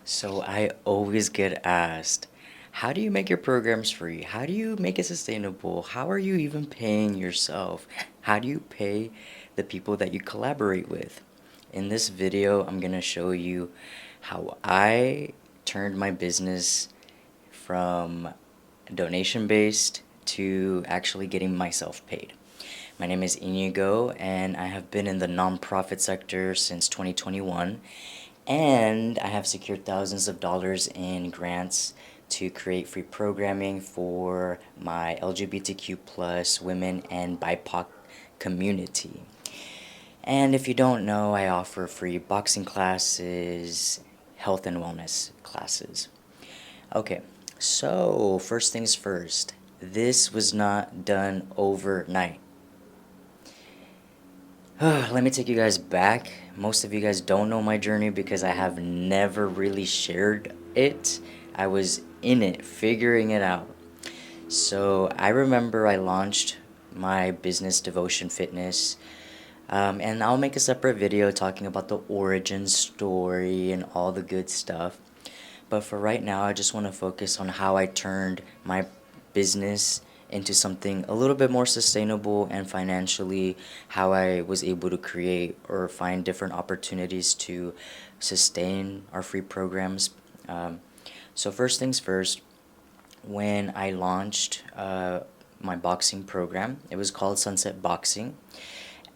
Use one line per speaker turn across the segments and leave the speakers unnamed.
So I always get asked, how do you make your programs free? How do you make it sustainable? How are you even paying yourself? How do you pay the people that you collaborate with? In this video, I'm gonna show you how I turned my business from donation based to actually getting myself paid. My name is Inigo, and I have been in the nonprofit sector since 2021, and I have secured thousands of dollars in grants to create free programming for my LGBTQ plus women and BIPOC community. And if you don't know, I offer free boxing classes, health and wellness classes. Okay, so first things first, this was not done overnight. Let me take you guys back. Most of you guys don't know my journey because I have never really shared it. I was in it, figuring it out. So I remember I launched my business Devotion Fitness, and I'll make a separate video talking about the origin story and all the good stuff. But for right now, I just want to focus on how I turned my business into something a little bit more sustainable and financially, how I was able to create or find different opportunities to sustain our free programs. So, first things first, when I launched my boxing program, it was called Sunset Boxing,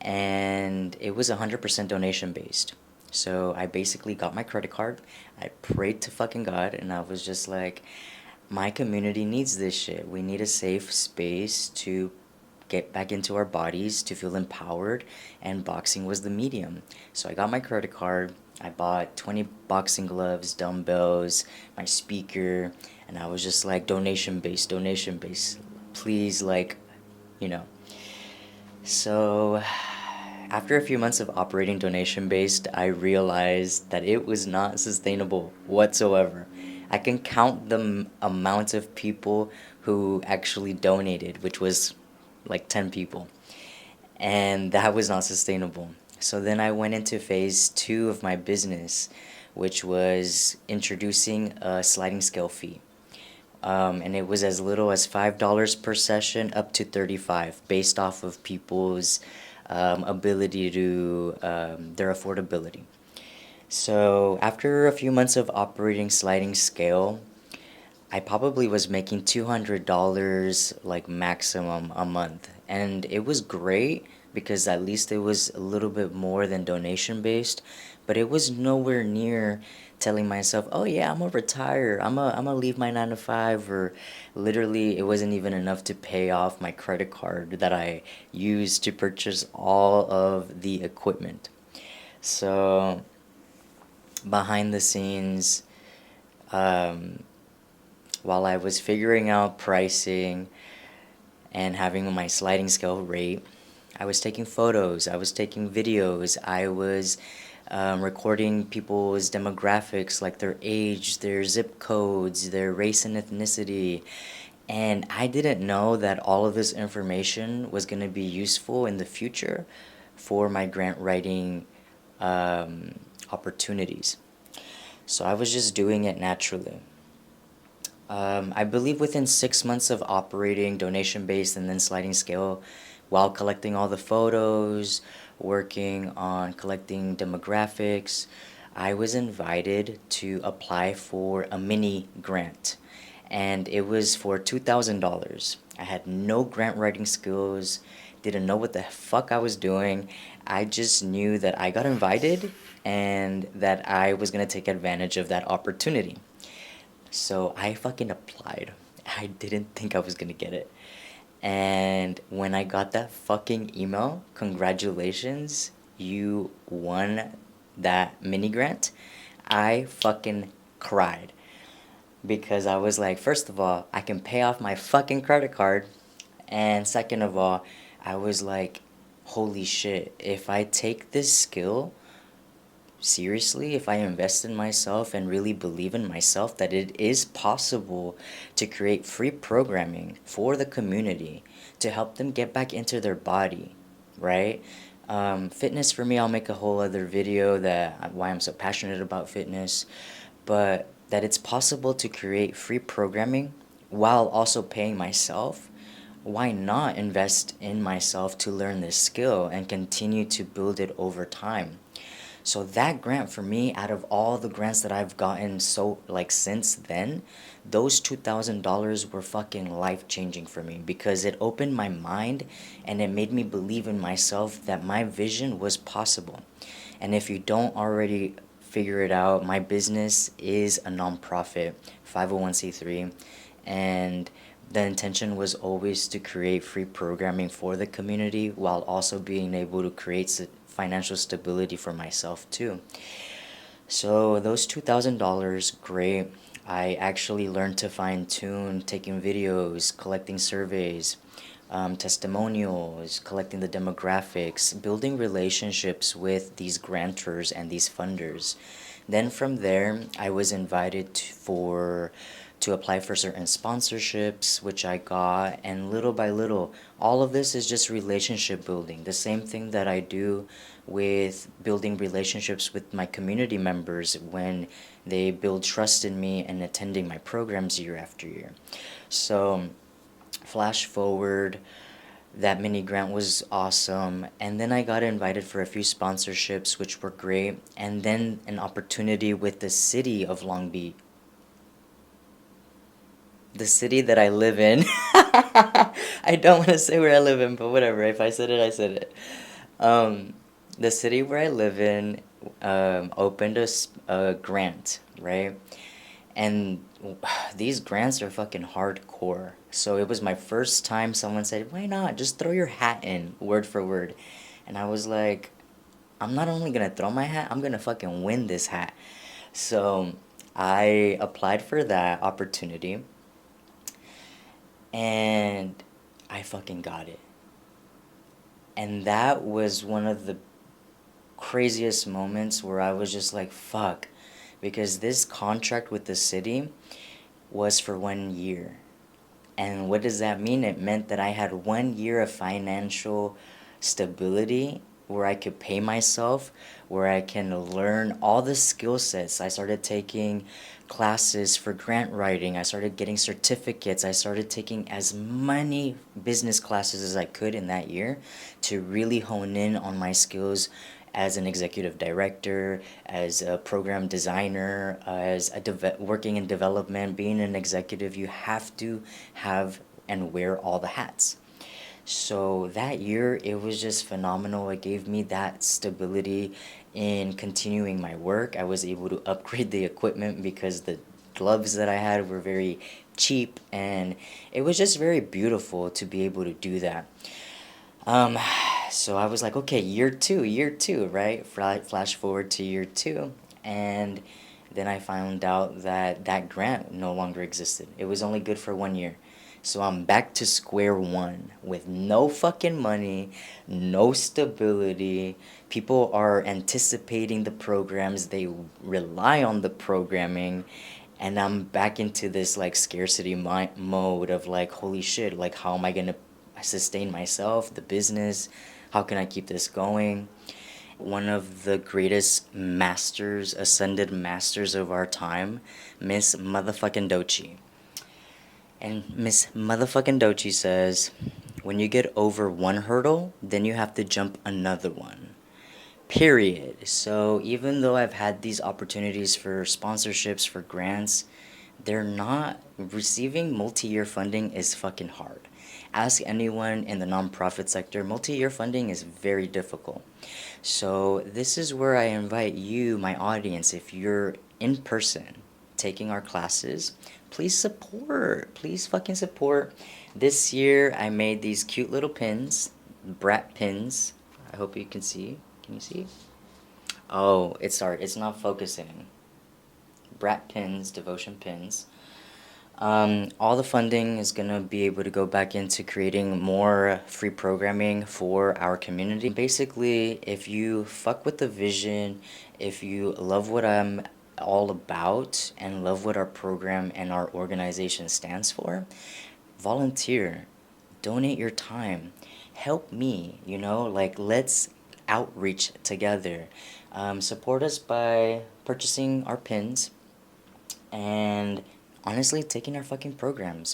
and it was 100% donation based. So I basically got my credit card. I prayed to fucking God, and I was just like, my community needs this shit. We need a safe space to get back into our bodies, to feel empowered, and boxing was the medium. So I got my credit card. I bought 20 boxing gloves, dumbbells, my speaker, and I was just like, donation based, donation based. Please, like, you know. So after a few months of operating donation based, I realized that it was not sustainable whatsoever. I can count the amount of people who actually donated, which was like 10 people, and that was not sustainable. So then I went into phase two of my business, which was introducing a sliding scale fee. And it was as little as $5 per session up to 35 based off of people's ability to their affordability. So after a few months of operating sliding scale, I probably was making $200 like maximum a month. And it was great because at least it was a little bit more than donation based, but it was nowhere near telling myself, "Oh yeah, I'm gonna retire. I'm gonna leave my 9 to 5," or literally it wasn't even enough to pay off my credit card that I used to purchase all of the equipment. So behind the scenes, um, while I was figuring out pricing and having my sliding scale rate, I was taking photos, I was taking videos, I was recording people's demographics, like their age, their zip codes, their race and ethnicity. And I didn't know that all of this information was going to be useful in the future for my grant writing um, opportunities. So I was just doing it naturally. I believe within 6 months of operating donation based and then sliding scale, while collecting all the photos, working on collecting demographics, I was invited to apply for a mini grant. And it was for $2,000. I had no grant writing skills, didn't know what the fuck I was doing. I just knew that I got invited and that I was going to take advantage of that opportunity. So I fucking applied. I didn't think I was gonna get it. And when I got that fucking email, congratulations, you won that mini grant, I fucking cried. Because I was like, first of all, I can pay off my fucking credit card. And second of all, I was like, holy shit, if I take this skill seriously, if I invest in myself and really believe in myself that it is possible to create free programming for the community to help them get back into their body, right? Fitness for me, I'll make a whole other video that why I'm so passionate about fitness. but that it's possible to create free programming while also paying myself. Why not invest in myself to learn this skill and continue to build it over time? So that grant for me, out of all the grants that I've gotten so like since then, those $2,000 were fucking life changing for me because it opened my mind and it made me believe in myself that my vision was possible. And if you don't already figure it out, my business is a nonprofit, 501c3, and the intention was always to create free programming for the community while also being able to create financial stability for myself too. So those $2,000, great. I actually learned to fine tune, taking videos, collecting surveys, testimonials, collecting the demographics, building relationships with these grantors and these funders. Then from there, I was invited to apply for certain sponsorships, which I got, and little by little, all of this is just relationship building. The same thing that I do with building relationships with my community members when they build trust in me and attending my programs year after year. So, flash forward, that mini grant was awesome, and then I got invited for a few sponsorships, which were great, and then an opportunity with the city of Long Beach, the city that I live in. I don't want to say where I live in, but whatever. If I said it, I said it. Um, the city where I live in opened a grant, right? And these grants are fucking hardcore. So it was my first time someone said, why not? Just throw your hat in, word for word. And I was like, I'm not only gonna throw my hat, I'm gonna fucking win this hat. So I applied for that opportunity and I fucking got it. And that was one of the craziest moments where I was just like, fuck. Because this contract with the city was for 1 year. And what does that mean? It meant that I had 1 year of financial stability where I could pay myself, where I can learn all the skill sets. I started taking classes for grant writing. I started getting certificates. I started taking as many business classes as I could in that year to really hone in on my skills as an executive director, as a program designer, as working in development, being an executive, you have to have and wear all the hats. So that year, it was just phenomenal. It gave me that stability in continuing my work. I was able to upgrade the equipment because the gloves that I had were very cheap, and it was just very beautiful to be able to do that. Um, so I was like, okay, year two, right? Flash forward to year two, and then I found out that that grant no longer existed. It was only good for 1 year. So I'm back to square one with no fucking money, no stability. People are anticipating the programs, they rely on the programming, and I'm back into this like scarcity mode of like, holy shit, like, how am I gonna sustain myself, the business? How can I keep this going? One of the greatest masters, ascended masters of our time, Miss Motherfucking Dochi. And Miss Motherfucking Dochi says, when you get over one hurdle, then you have to jump another one. Period. So even though I've had these opportunities for sponsorships, for grants, they're not receiving multi-year funding is fucking hard. Ask anyone in the nonprofit sector, multi-year funding is very difficult. So this is where I invite you, my audience, if you're in person taking our classes, please support. Please fucking support. This year I made these cute little pins, brat pins. I hope you can see. Can you see? Oh, it's not focusing. Brat pins, devotion pins. All the funding is gonna be able to go back into creating more free programming for our community. Basically, if you fuck with the vision, if you love what I'm all about and love what our program and our organization stands for, volunteer, donate your time, help me, like, let's outreach together. Support us by purchasing our pins. and honestly taking our fucking programs.